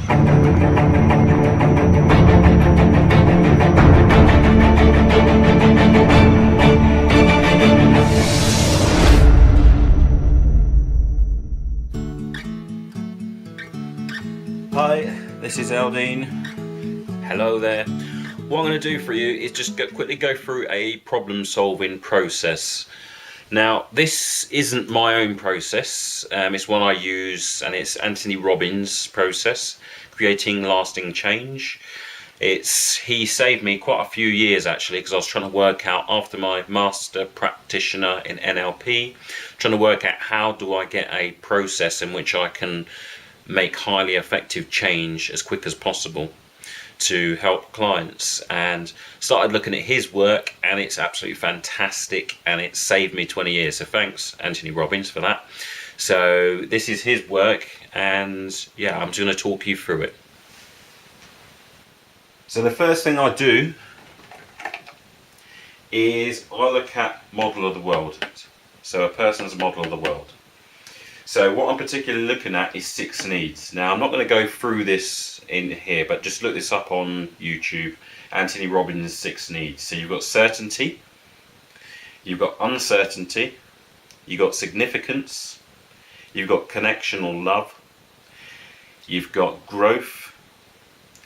Hi, this is Eldine. Hello there. What I'm going to do for you is just quickly go through a problem solving process. Now, this isn't my own process, it's one I use, and it's Anthony Robbins' process, creating lasting change. He saved me quite a few years actually, because I was trying to work out, after my master practitioner in NLP, trying to work out how do I get a process in which I can make highly effective change as quick as possible to help clients, and started looking at his work, and it's absolutely fantastic, and it saved me 20 years. So thanks Anthony Robbins for that. So this is his work, and yeah, I'm just going to talk you through it. So the first thing I do is I look at model of the world. So a person's model of the world. So what I'm particularly looking at is 6 needs. Now I'm not going to go through this in here, but just look this up on YouTube. Anthony Robbins' 6 needs. So you've got certainty, you've got uncertainty, you've got significance, you've got connection or love, you've got growth,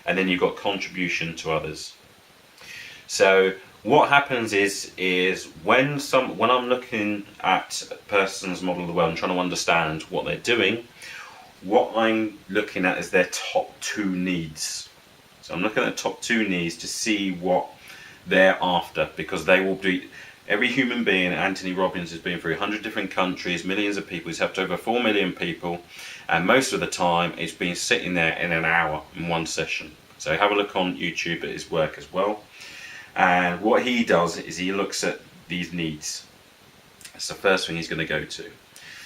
and then you've got contribution to others. So what happens is when I'm looking at a person's model of the world and trying to understand what they're doing, what I'm looking at is their top 2 needs. So I'm looking at the top 2 needs to see what they're after, because they will be, every human being, Anthony Robbins has been through 100 different countries, millions of people, he's helped over 4 million people, and most of the time it's been sitting there in an hour in one session. So have a look on YouTube at his work as well. And what he does is he looks at these needs. That's the first thing he's going to go to.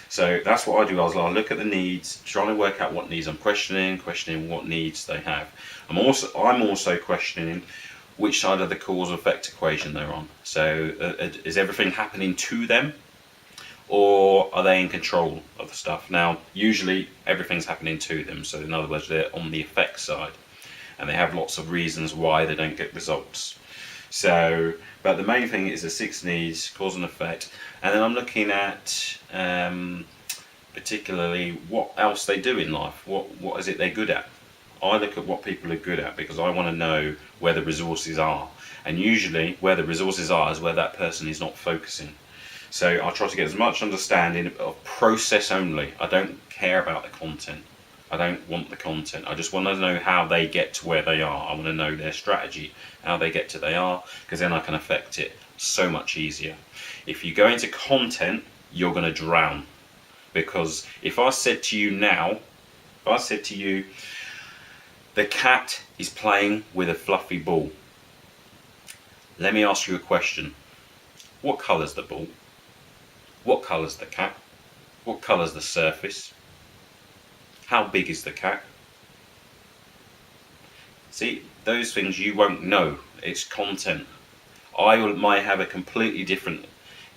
So that's what I do. I look at the needs, trying to work out what needs I'm questioning what needs they have. I'm also questioning which side of the cause effect equation they're on. So is everything happening to them, or are they in control of the stuff? Now, usually everything's happening to them. So in other words, they're on the effect side, and they have lots of reasons why they don't get results. So, but the main thing is the 6 needs, cause and effect, and then I'm looking at particularly what else they do in life. What is it they're good at? I look at what people are good at, because I want to know where the resources are, and usually where the resources are is where that person is not focusing. So I try to get as much understanding of process only. I don't care about the content. I don't want the content. I just want to know how they get to where they are. I want to know their strategy, how they get to where they are, because then I can affect it so much easier. If you go into content, you're going to drown. Because if I said to you now, the cat is playing with a fluffy ball. Let me ask you a question. What colour's the ball? What colour's the cat? What colour's the surface? How big is the cat? See, those things you won't know. It's content. I might have a completely different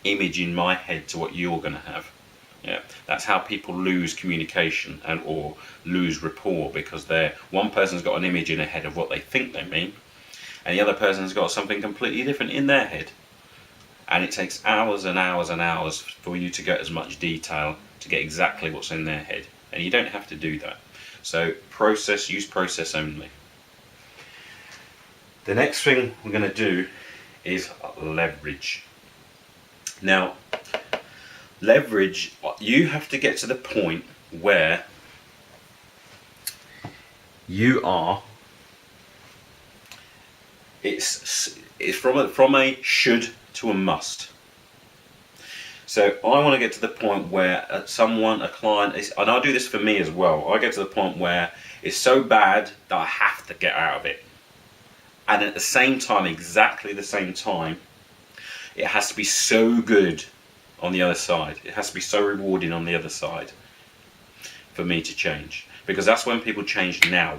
image in my head to what you're going to have. Yeah, that's how people lose communication or lose rapport, because one person's got an image in their head of what they think they mean, and the other person's got something completely different in their head. And it takes hours and hours and hours for you to get as much detail to get exactly what's in their head. And you don't have to do that. So use process only. The next thing we're going to do is leverage. Now, leverage, you have to get to the point where you are, it's from a should to a must. So I want to get to the point where a client is, and I do this for me as well, I get to the point where it's so bad that I have to get out of it. And at the same time, exactly the same time, it has to be so good on the other side. It has to be so rewarding on the other side for me to change. Because that's when people change now.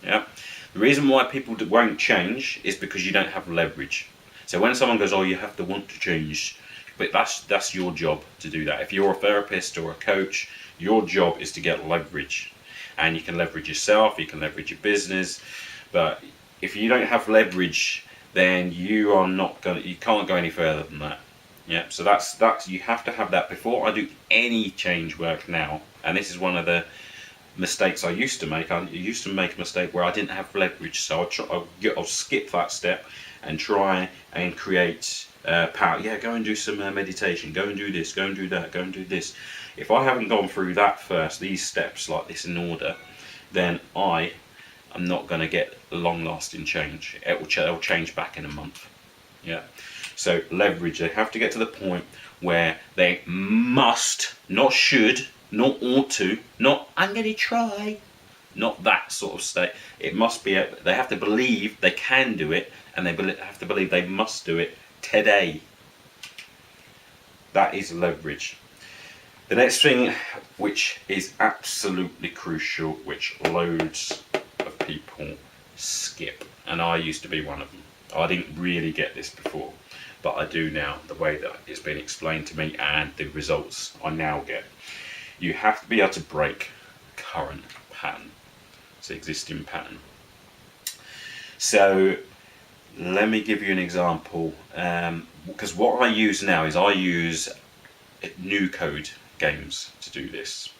Yeah. The reason why people won't change is because you don't have leverage. So when someone goes, oh, you have to want to change, but that's your job to do that. If you're a therapist or a coach, your job is to get leverage. and you can leverage yourself, you can leverage your business. But if you don't have leverage, then you can't go any further than that. Yeah, so that's you have to have that before I do any change work now. And this is one of the mistakes I used to make. I used to make a mistake where I didn't have leverage, so I'll skip that step and try and create power. Yeah, go and do some meditation, go and do this, go and do that, go and do this. If I haven't gone through that first, these steps like this in order, then I am not going to get long-lasting change. It'll change back in a month. Yeah. So leverage, they have to get to the point where they must, not should, not ought to, not I'm going to try, not that sort of state. It must be, they have to believe they can do it, and they have to believe they must do it today. That is leverage. The next thing, which is absolutely crucial, which loads of people skip, and I used to be one of them. I didn't really get this before, but I do now, the way that it's been explained to me and the results I now get. You have to be able to break current pattern. It's an existing pattern. So let me give you an example, because what I use now is I use new code games to do this.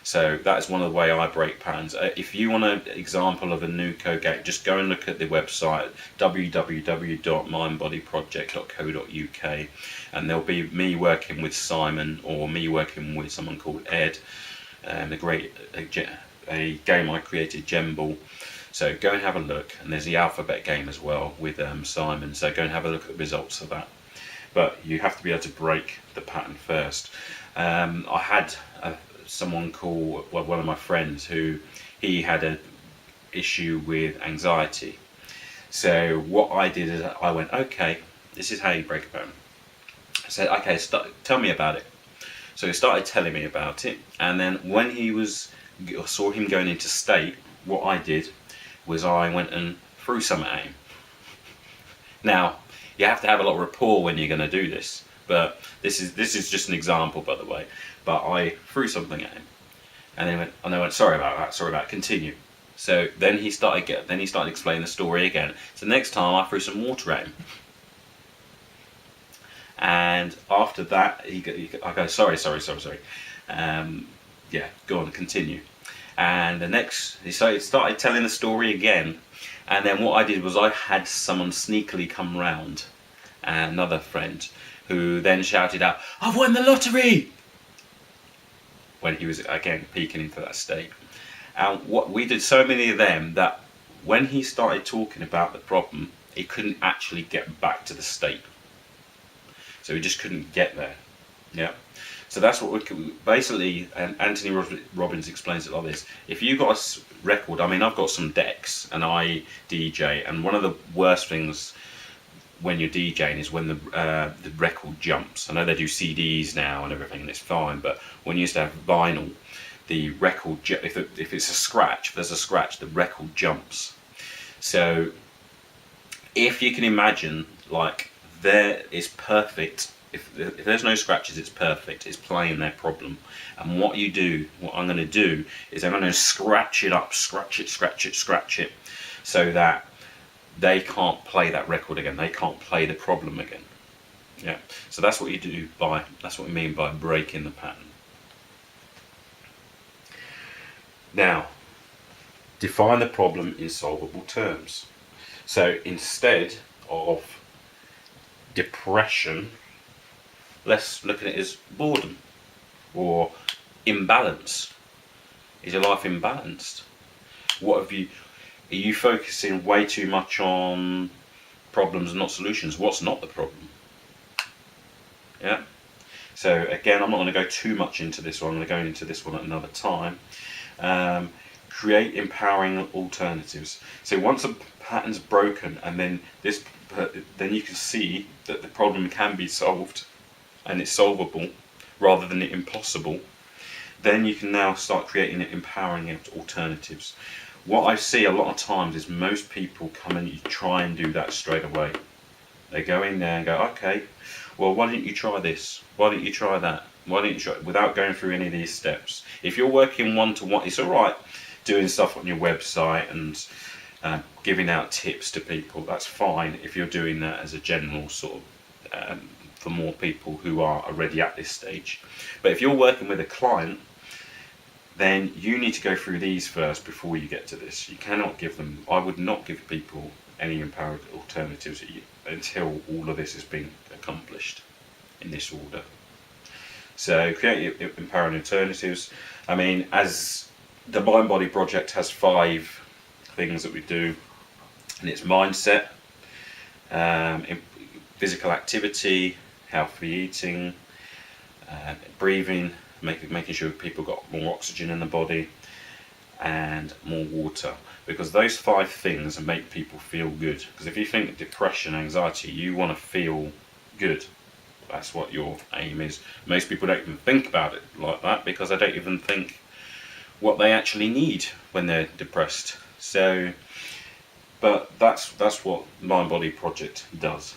So that is one of the way I break patterns. If you want an example of a new code game, just go and look at the website www.mindbodyproject.co.uk, and there'll be me working with Simon or me working with someone called Ed, a game I created, Gemball. So go and have a look, and there's the alphabet game as well with Simon. So go and have a look at the results of that. But you have to be able to break the pattern first. I had someone call one of my friends who he had an issue with anxiety. So what I did is I went, okay, this is how you break a pattern. I said, okay, tell me about it. So he started telling me about it, and then when I saw him going into state, what I did was I went and threw some at him. Now, you have to have a lot of rapport when you're going to do this, but this is just an example, by the way. But I threw something at him, and I went, sorry about that, continue. So then he started explaining the story again. So next time I threw some water at him, and after that I go, sorry. Yeah, go on, continue. And the next, he started telling the story again, and then what I did was I had someone sneakily come round, another friend, who then shouted out, "I've won the lottery!" when he was again peeking into that state. And what we did, so many of them, that when he started talking about the problem, he couldn't actually get back to the state. So he just couldn't get there. Yeah. So that's what basically, and Anthony Robbins explains it like this. If you've got a record, I mean, I've got some decks and I DJ, and one of the worst things when you're DJing is when the record jumps. I know they do CDs now and everything, and it's fine, but when you used to have vinyl, the record, if there's a scratch, the record jumps. So if you can imagine, like, there is perfect. If there's no scratches, it's perfect. It's playing their problem. And what I'm going to do is I'm going to scratch it up, scratch it, so that they can't play that record again. They can't play the problem again. Yeah. So that's what that's what we mean by breaking the pattern. Now, define the problem in solvable terms. So instead of depression, let's look at it as boredom or imbalance. Is your life imbalanced? Are you focusing way too much on problems and not solutions? What's not the problem? Yeah. So again, I'm not going to go too much into this one. I'm going to go into this one at another time. Create empowering alternatives. So once a pattern's broken, and then you can see that the problem can be solved, and it's solvable rather than impossible, then you can now start creating empowering alternatives. What I see a lot of times is most people come and try and do that straight away. They go in there and go, okay, well, why don't you try this? Why don't you try that? Why don't you try it without going through any of these steps? If you're working one-to-one, it's all right doing stuff on your website and giving out tips to people. That's fine if you're doing that as a general sort of for more people who are already at this stage. But if you're working with a client, then you need to go through these first before you get to this. You cannot give them, I would not give people any empowered alternatives until all of this has been accomplished in this order. So create empowering alternatives. I mean, as the Mind Body Project has 5 things that we do, and it's mindset, physical activity, healthy eating, breathing, making sure people got more oxygen in the body, and more water. Because those 5 things make people feel good. Because if you think of depression, anxiety, you want to feel good. That's what your aim is. Most people don't even think about it like that because they don't even think what they actually need when they're depressed. So, but that's what Mind Body Project does.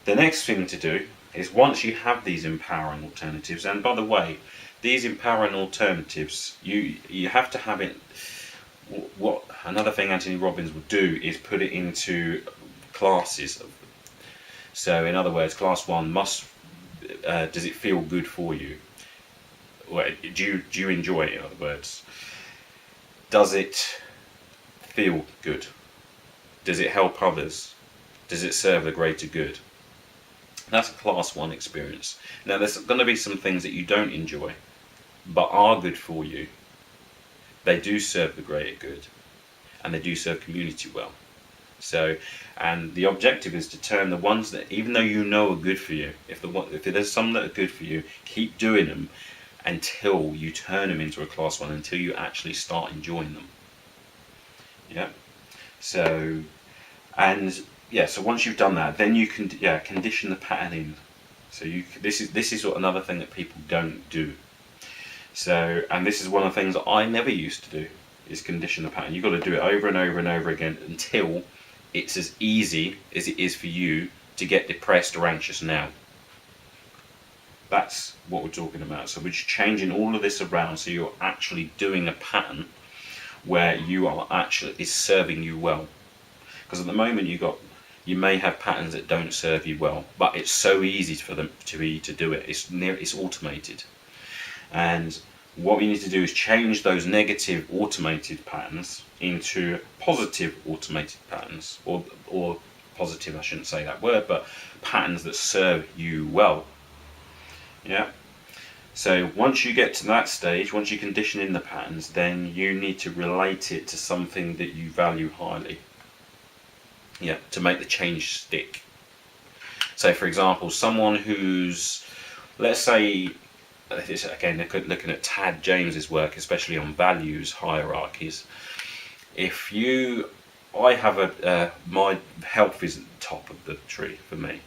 The next thing to do is, once you have these empowering alternatives, and by the way, these empowering alternatives, you have to have it. What another thing Anthony Robbins will do is put it into classes. So in other words, class 1 must, does it feel good for you? Well, do you enjoy it, in other words? Does it feel good? Does it help others? Does it serve the greater good? That's a class 1 experience. Now there's going to be some things that you don't enjoy, but are good for you. They do serve the greater good, and they do serve community well. So, and the objective is to turn the ones that, even though you know are good for you, if there's some that are good for you, keep doing them until you turn them into a class 1, until you actually start enjoying them. Yeah. So, and yeah, so once you've done that, then you can condition the pattern in. So this is another thing that people don't do. So, and this is one of the things that I never used to do, is condition the pattern. You've got to do it over and over and over again until it's as easy as it is for you to get depressed or anxious now. That's what we're talking about. So we're just changing all of this around so you're actually doing a pattern where you are actually, is serving you well. Because at the moment you may have patterns that don't serve you well, but it's so easy for them to do it. It's automated. And what we need to do is change those negative automated patterns into positive automated patterns, or positive, I shouldn't say that word, but patterns that serve you well. Yeah. So once you get to that stage, once you condition in the patterns, then you need to relate it to something that you value highly. Yeah, to make the change stick. So for example, someone who's, let's say, again, looking at Tad James's work, especially on values hierarchies. I have my health isn't top of the tree for me,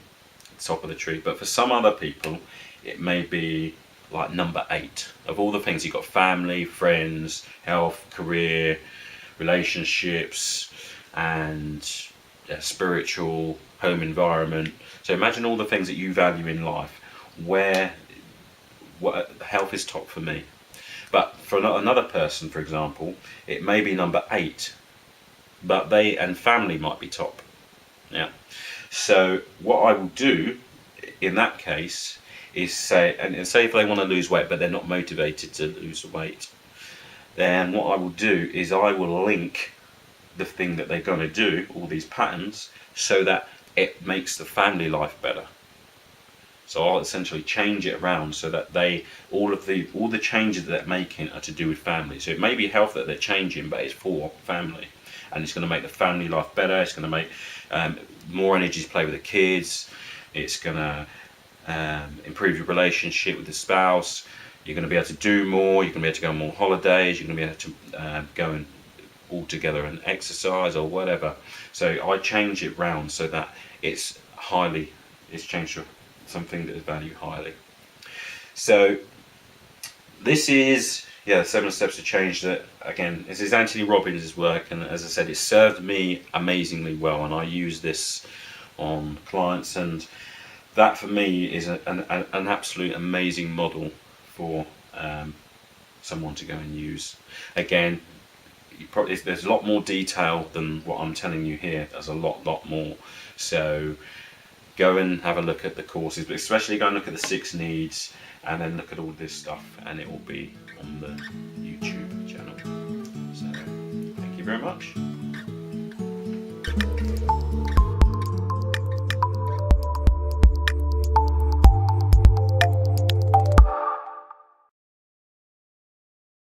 top of the tree, but for some other people, it may be like number 8 of all the things. You've got family, friends, health, career, relationships, and spiritual, home environment. So imagine all the things that you value in life, where health is top for me. But for another person, for example, it may be number 8, but they and family might be top. Yeah. So what I will do in that case is say if they want to lose weight but they're not motivated to lose weight, then what I will do is I will link the thing that they're going to do, all these patterns, so that it makes the family life better. So I'll essentially change it around so that all the changes that they're making are to do with family. So it may be health that they're changing, but it's for family, and it's going to make the family life better. It's going to make more energy to play with the kids. It's going to improve your relationship with the spouse. You're going to be able to do more. You're going to be able to go on more holidays. You're going to be able to go and all together and exercise or whatever. So I change it round so that it's changed to something that is valued highly. So this is 7 steps to change. That again, this is Anthony Robbins' work, and as I said, it served me amazingly well, and I use this on clients. And that for me is an absolute amazing model for someone to go and use. Again, there's a lot more detail than what I'm telling you here. There's a lot more. So go and have a look at the courses, but especially go and look at the 6 needs, and then look at all this stuff, and it will be on the YouTube channel. So thank you very much.